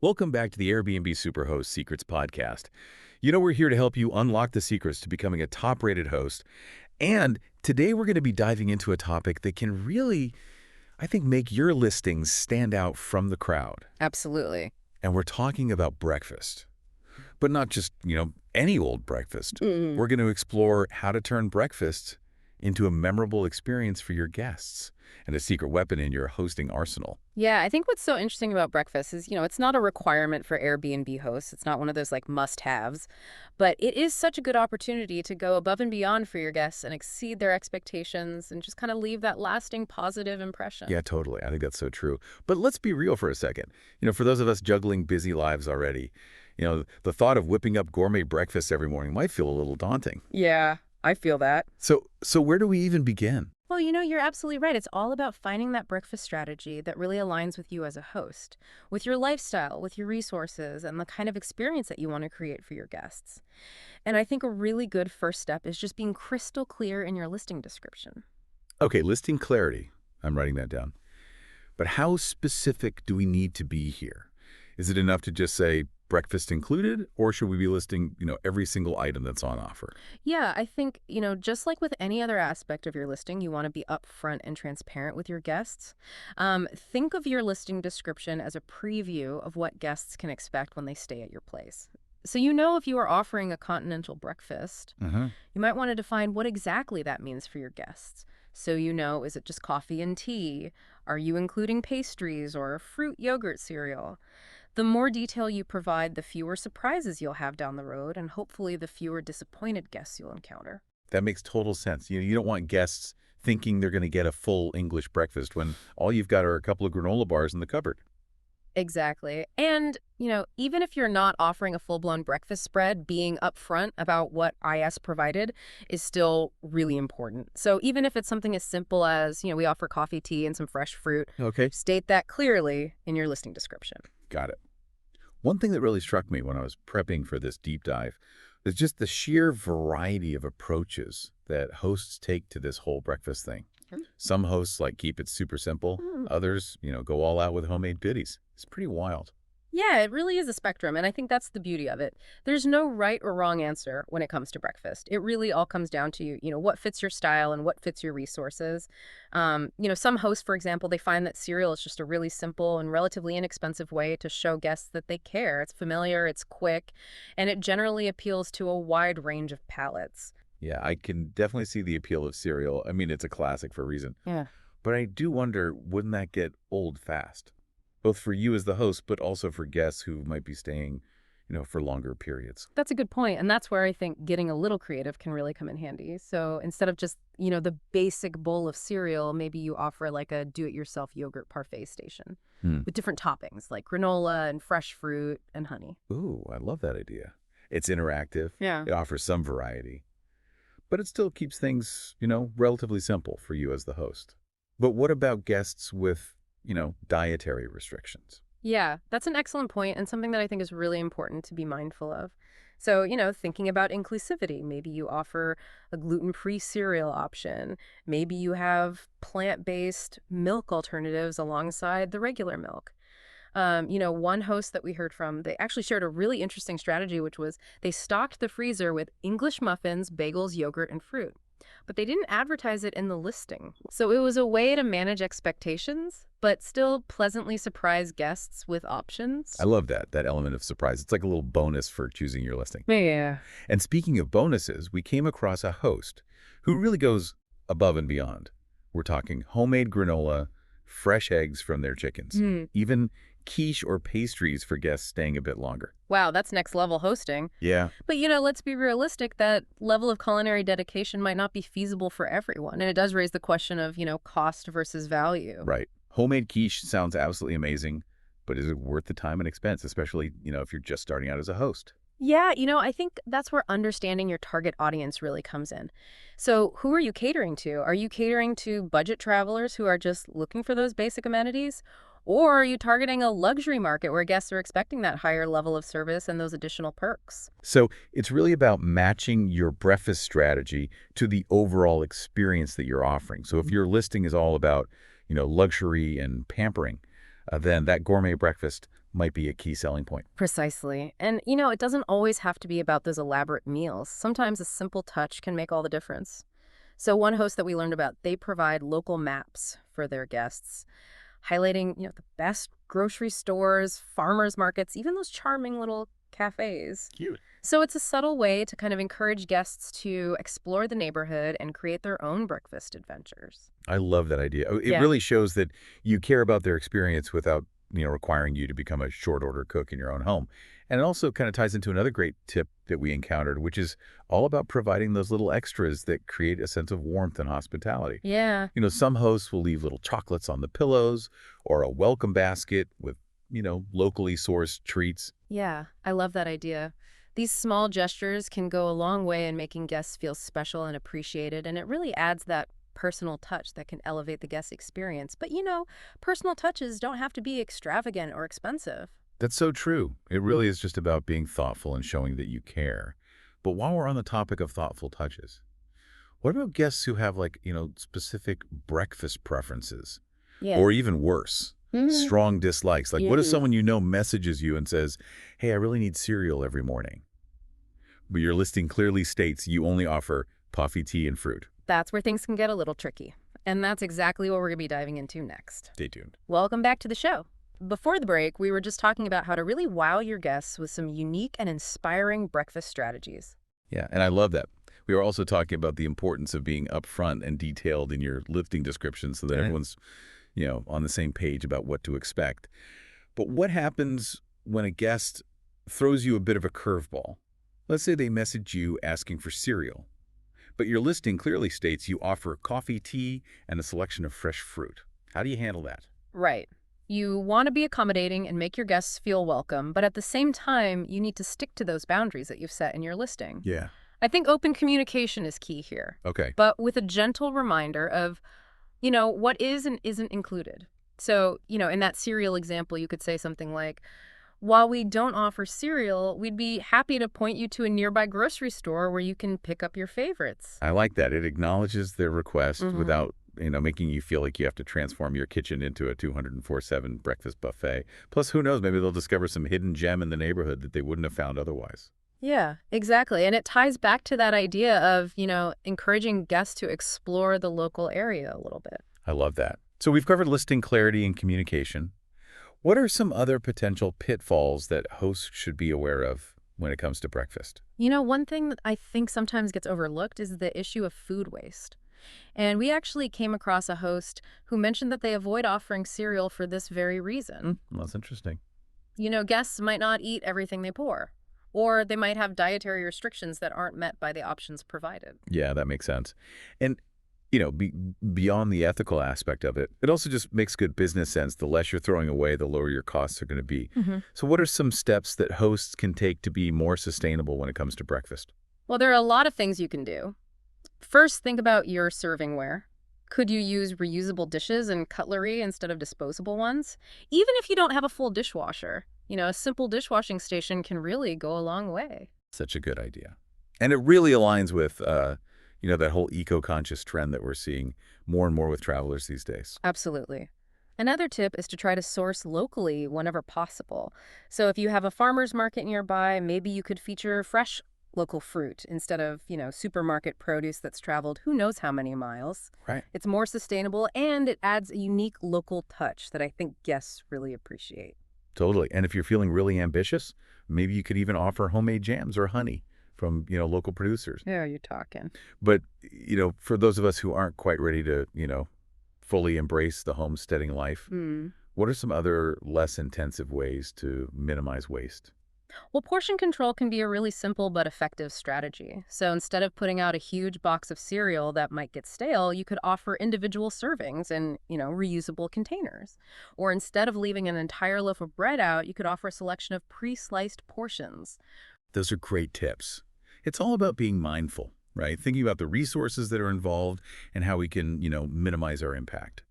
Welcome back to the Airbnb Superhost Secrets podcast. You know, we're here to help you unlock the secrets to becoming a top-rated host. And today we're going to be diving into a topic that can really, I think, make your listings stand out from the crowd. Absolutely. And we're talking about breakfast. But not just, any old breakfast. Mm. We're going to explore how to turn breakfast into a memorable experience for your guests and a secret weapon in your hosting arsenal. Yeah, I think what's so interesting about breakfast is, it's not a requirement for Airbnb hosts. It's not one of those like must-haves, but it is such a good opportunity to go above and beyond for your guests and exceed their expectations and just kind of leave that lasting positive impression. Yeah, totally. I think that's so true. But let's be real for a second. For those of us juggling busy lives already, the thought of whipping up gourmet breakfast every morning might feel a little daunting. Yeah, I feel that. So where do we even begin? Well, you're absolutely right. It's all about finding that breakfast strategy that really aligns with you as a host, with your lifestyle, with your resources, and the kind of experience that you want to create for your guests. And I think a really good first step is just being crystal clear in your listing description. Okay, listing clarity. I'm writing that down. But how specific do we need to be here? Is it enough to just say breakfast included, or should we be listing, every single item that's on offer? Yeah, I think, just like with any other aspect of your listing, you want to be upfront and transparent with your guests. Think of your listing description as a preview of what guests can expect when they stay at your place. So if you are offering a continental breakfast, you might want to define what exactly that means for your guests. So is it just coffee and tea? Are you including pastries or fruit yogurt cereal? The more detail you provide, the fewer surprises you'll have down the road, and hopefully the fewer disappointed guests you'll encounter. That makes total sense. You don't want guests thinking they're going to get a full English breakfast when all you've got are a couple of granola bars in the cupboard. Exactly. And, even if you're not offering a full-blown breakfast spread, being upfront about what IS provided is still really important. So even if it's something as simple as, we offer coffee, tea, and some fresh fruit, Okay. state that clearly in your listing description. Got it. One thing that really struck me when I was prepping for this deep dive is just the sheer variety of approaches that hosts take to this whole breakfast thing. Hmm. Some hosts keep it super simple. Others, go all out with homemade goodies. It's pretty wild. Yeah, it really is a spectrum, and I think that's the beauty of it. There's no right or wrong answer when it comes to breakfast. It really all comes down to, what fits your style and what fits your resources. Some hosts, for example, they find that cereal is just a really simple and relatively inexpensive way to show guests that they care. It's familiar, it's quick, and it generally appeals to a wide range of palates. Yeah, I can definitely see the appeal of cereal. I mean, it's a classic for a reason. Yeah. But I do wonder, wouldn't that get old fast? Both for you as the host, but also for guests who might be staying, for longer periods. That's a good point, and that's where I think getting a little creative can really come in handy. So instead of just, the basic bowl of cereal, maybe you offer like a do-it-yourself yogurt parfait station with different toppings like granola and fresh fruit and honey. Ooh, I love that idea. It's interactive. Yeah. It offers some variety. But it still keeps things, relatively simple for you as the host. But what about guests with, dietary restrictions? Yeah, that's an excellent point and something that I think is really important to be mindful of. So, thinking about inclusivity, maybe you offer a gluten-free cereal option. Maybe you have plant-based milk alternatives alongside the regular milk. One host that we heard from, they actually shared a really interesting strategy, which was they stocked the freezer with English muffins, bagels, yogurt, and fruit. But they didn't advertise it in the listing. So it was a way to manage expectations, but still pleasantly surprise guests with options. I love that element of surprise. It's like a little bonus for choosing your listing. Yeah. And speaking of bonuses, we came across a host who really goes above and beyond. We're talking homemade granola, fresh eggs from their chickens, even quiche or pastries for guests staying a bit longer. Wow, that's next level hosting. Yeah. But, let's be realistic, that level of culinary dedication might not be feasible for everyone. And it does raise the question of, cost versus value. Right. Homemade quiche sounds absolutely amazing, but is it worth the time and expense, especially, if you're just starting out as a host? Yeah, I think that's where understanding your target audience really comes in. So who are you catering to? Are you catering to budget travelers who are just looking for those basic amenities? Or are you targeting a luxury market where guests are expecting that higher level of service and those additional perks? So it's really about matching your breakfast strategy to the overall experience that you're offering. So if your listing is all about, luxury and pampering, then that gourmet breakfast might be a key selling point. Precisely. And, it doesn't always have to be about those elaborate meals. Sometimes a simple touch can make all the difference. So one host that we learned about, they provide local maps for their guests, highlighting, the best grocery stores, farmers markets, even those charming little cafes. Cute. So it's a subtle way to kind of encourage guests to explore the neighborhood and create their own breakfast adventures. I love that idea. Oh, it Yeah. really shows that you care about their experience without, requiring you to become a short order cook in your own home. And it also kind of ties into another great tip that we encountered, which is all about providing those little extras that create a sense of warmth and hospitality. Yeah. Some hosts will leave little chocolates on the pillows or a welcome basket with, locally sourced treats. Yeah, I love that idea. These small gestures can go a long way in making guests feel special and appreciated, and it really adds that personal touch that can elevate the guest experience. But personal touches don't have to be extravagant or expensive. That's so true. It really is just about being thoughtful and showing that you care. But while we're on the topic of thoughtful touches, what about guests who have specific breakfast preferences Yeah. or even worse, Mhm. strong dislikes? Like what if Yeah. someone messages you and says, "Hey, I really need cereal every morning." But your listing clearly states you only offer coffee, tea, and fruit. That's where things can get a little tricky. And that's exactly what we're going to be diving into next. Stay tuned. Welcome back to the show. Before the break, we were just talking about how to really wow your guests with some unique and inspiring breakfast strategies. Yeah, and I love that. We were also talking about the importance of being upfront and detailed in your listing description so that Right. everyone's, on the same page about what to expect. But what happens when a guest throws you a bit of a curveball? Let's say they message you asking for cereal, but your listing clearly states you offer coffee, tea, and a selection of fresh fruit. How do you handle that? Right. You want to be accommodating and make your guests feel welcome, but at the same time, you need to stick to those boundaries that you've set in your listing. Yeah. I think open communication is key here, Okay. but with a gentle reminder of, what is and isn't included. So, in that cereal example, you could say something like, while we don't offer cereal, we'd be happy to point you to a nearby grocery store where you can pick up your favorites. I like that. It acknowledges their request Hmm. without, making you feel like you have to transform your kitchen into a 204/7 breakfast buffet. Plus, who knows, maybe they'll discover some hidden gem in the neighborhood that they wouldn't have found otherwise. Yeah, exactly. And it ties back to that idea of, encouraging guests to explore the local area a little bit. I love that. So we've covered listing clarity and communication. What are some other potential pitfalls that hosts should be aware of when it comes to breakfast? One thing that I think sometimes gets overlooked is the issue of food waste. And we actually came across a host who mentioned that they avoid offering cereal for this very reason. Well, that's interesting. Guests might not eat everything they pour, or they might have dietary restrictions that aren't met by the options provided. Yeah, that makes sense. And, beyond the ethical aspect of it, it also just makes good business sense. The less you're throwing away, the lower your costs are going to be. Hmm. So what are some steps that hosts can take to be more sustainable when it comes to breakfast? Well, there are a lot of things you can do. First, think about your servingware. Could you use reusable dishes and cutlery instead of disposable ones? Even if you don't have a full dishwasher, a simple dishwashing station can really go a long way. Such a good idea. And it really aligns with, that whole eco-conscious trend that we're seeing more and more with travelers these days. Absolutely. Another tip is to try to source locally whenever possible. So if you have a farmer's market nearby, maybe you could feature fresh local fruit instead of, supermarket produce that's traveled who knows how many miles. Right. It's more sustainable and it adds a unique local touch that I think guests really appreciate. Totally. And if you're feeling really ambitious, maybe you could even offer homemade jams or honey from, local producers. Yeah, you're talking. But, for those of us who aren't quite ready to, fully embrace the homesteading life, Hmm. what are some other less intensive ways to minimize waste? Well, portion control can be a really simple but effective strategy. So instead of putting out a huge box of cereal that might get stale, you could offer individual servings in, reusable containers. Or instead of leaving an entire loaf of bread out, you could offer a selection of pre-sliced portions. Those are great tips. It's all about being mindful, right? Thinking about the resources that are involved and how we can, minimize our impact.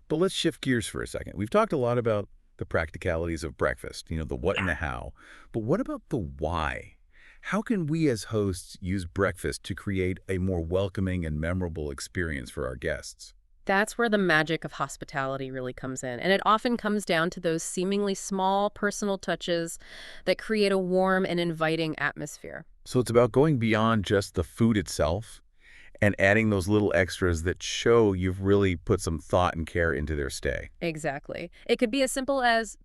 But let's shift gears for a second. We've talked a lot about the practicalities of breakfast, the what and the how. But what about the why? How can we as hosts use breakfast to create a more welcoming and memorable experience for our guests? That's where the magic of hospitality really comes in. And it often comes down to those seemingly small personal touches that create a warm and inviting atmosphere. So it's about going beyond just the food itself and adding those little extras that show you've really put some thought and care into their stay. Exactly. It could be as simple as,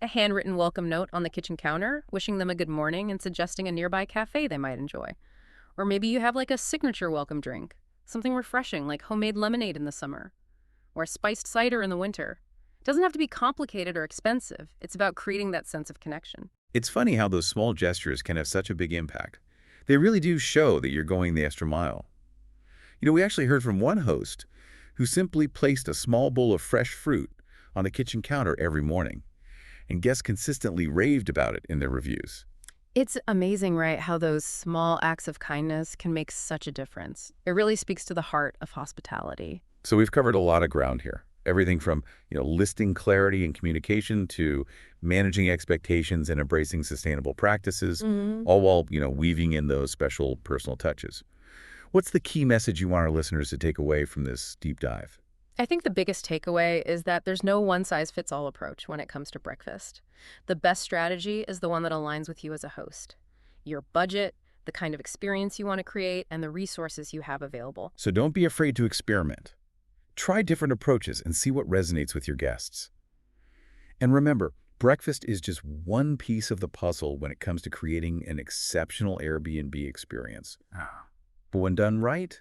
a handwritten welcome note on the kitchen counter, wishing them a good morning and suggesting a nearby cafe they might enjoy. Or maybe you have like a signature welcome drink, something refreshing like homemade lemonade in the summer, or a spiced cider in the winter. It doesn't have to be complicated or expensive. It's about creating that sense of connection. It's funny how those small gestures can have such a big impact. They really do show that you're going the extra mile. We actually heard from one host who simply placed a small bowl of fresh fruit on the kitchen counter every morning, and guests consistently raved about it in their reviews. It's amazing, right, how those small acts of kindness can make such a difference. It really speaks to the heart of hospitality. So we've covered a lot of ground here. Everything from, listing clarity and communication to managing expectations and embracing sustainable practices, Mhm. all while, weaving in those special personal touches. What's the key message you want our listeners to take away from this deep dive? I think the biggest takeaway is that there's no one-size-fits-all approach when it comes to breakfast. The best strategy is the one that aligns with you as a host. Your budget, the kind of experience you want to create, and the resources you have available. So don't be afraid to experiment. Try different approaches and see what resonates with your guests. And remember, breakfast is just one piece of the puzzle when it comes to creating an exceptional Airbnb experience. But when done right,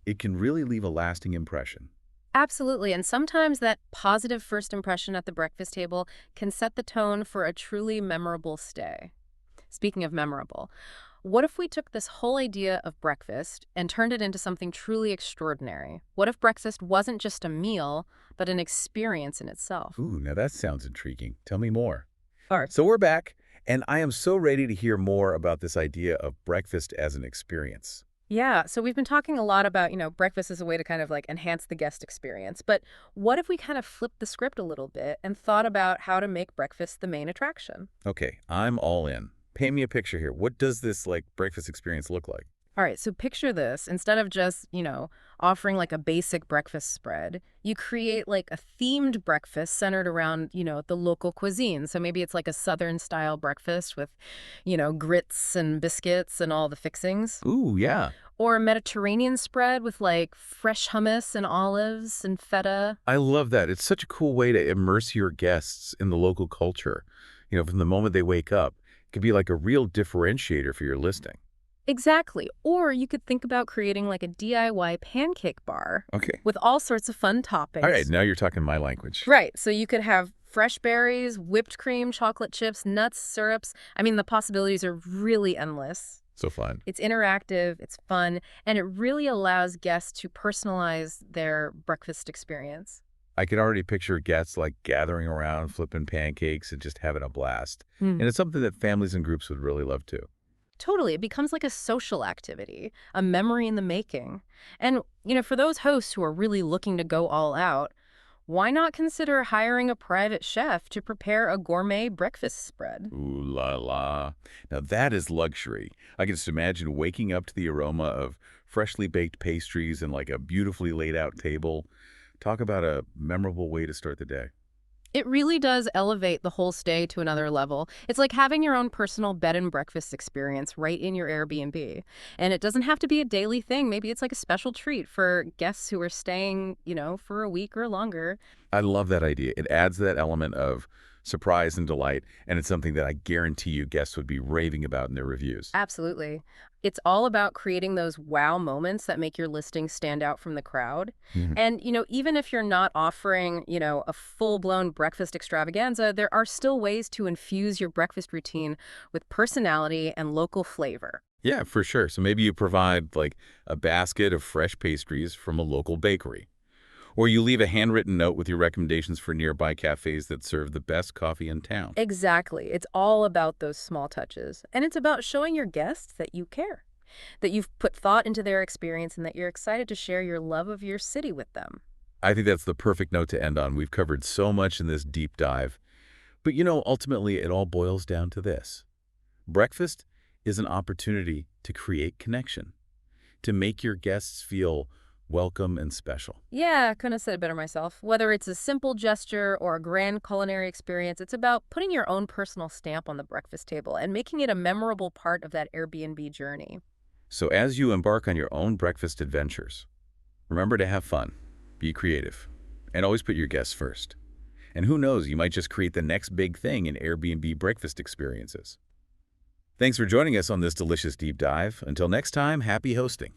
it can really leave a lasting impression. Absolutely, and sometimes that positive first impression at the breakfast table can set the tone for a truly memorable stay. Speaking of memorable, what if we took this whole idea of breakfast and turned it into something truly extraordinary? What if breakfast wasn't just a meal, but an experience in itself? Ooh, now that sounds intriguing. Tell me more. All right. So we're back, and I am so ready to hear more about this idea of breakfast as an experience. Yeah, so we've been talking a lot about, breakfast as a way to kind of like enhance the guest experience. But what if we kind of flipped the script a little bit and thought about how to make breakfast the main attraction? Okay, I'm all in. Paint me a picture here. What does this breakfast experience look like? All right, so picture this. Instead of just, offering like a basic breakfast spread, you create like a themed breakfast centered around, the local cuisine. So maybe it's like a Southern style breakfast with, grits and biscuits and all the fixings. Ooh, yeah. Or a Mediterranean spread with like fresh hummus and olives and feta. I love that. It's such a cool way to immerse your guests in the local culture. From the moment they wake up. It could be like a real differentiator for your listing. Exactly. Or you could think about creating like a DIY pancake bar Okay. with all sorts of fun All right, toppings. now you're talking my language. Right. So you could have fresh berries, whipped cream, chocolate chips, nuts, syrups. I mean, the possibilities are really endless. So fun. It's interactive, it's fun, and it really allows guests to personalize their breakfast experience. I can already picture guests gathering around, flipping pancakes, and just having a blast. Hmm. And it's something that families and groups would really love too. Totally. It becomes like a social activity, a memory in the making. And, for those hosts who are really looking to go all out, why not consider hiring a private chef to prepare a gourmet breakfast spread? Ooh la la. Now that is luxury. I can just imagine waking up to the aroma of freshly baked pastries and a beautifully laid out table. Talk about a memorable way to start the day. It really does elevate the whole stay to another level. It's like having your own personal bed and breakfast experience right in your Airbnb. And it doesn't have to be a daily thing. Maybe it's like a special treat for guests who are staying, for a week or longer. I love that idea. It adds that element of surprise and delight, and it's something that I guarantee you guests would be raving about in their reviews. Absolutely. It's all about creating those wow moments that make your listing stand out from the crowd. Mhm. And, even if you're not offering, a full-blown breakfast extravaganza, there are still ways to infuse your breakfast routine with personality and local flavor. Yeah, for sure. So maybe you provide a basket of fresh pastries from a local bakery. Or you leave a handwritten note with your recommendations for nearby cafes that serve the best coffee in town. Exactly. It's all about those small touches. And it's about showing your guests that you care, that you've put thought into their experience, and that you're excited to share your love of your city with them. I think that's the perfect note to end on. We've covered so much in this deep dive. But ultimately it all boils down to this. Breakfast is an opportunity to create connection, to make your guests feel welcome and special. Yeah, couldn't have said it better myself. Whether it's a simple gesture or a grand culinary experience, it's about putting your own personal stamp on the breakfast table and making it a memorable part of that Airbnb journey. So as you embark on your own breakfast adventures, remember to have fun, be creative, and always put your guests first. And who knows, you might just create the next big thing in Airbnb breakfast experiences. Thanks for joining us on this delicious deep dive. Until next time, happy hosting.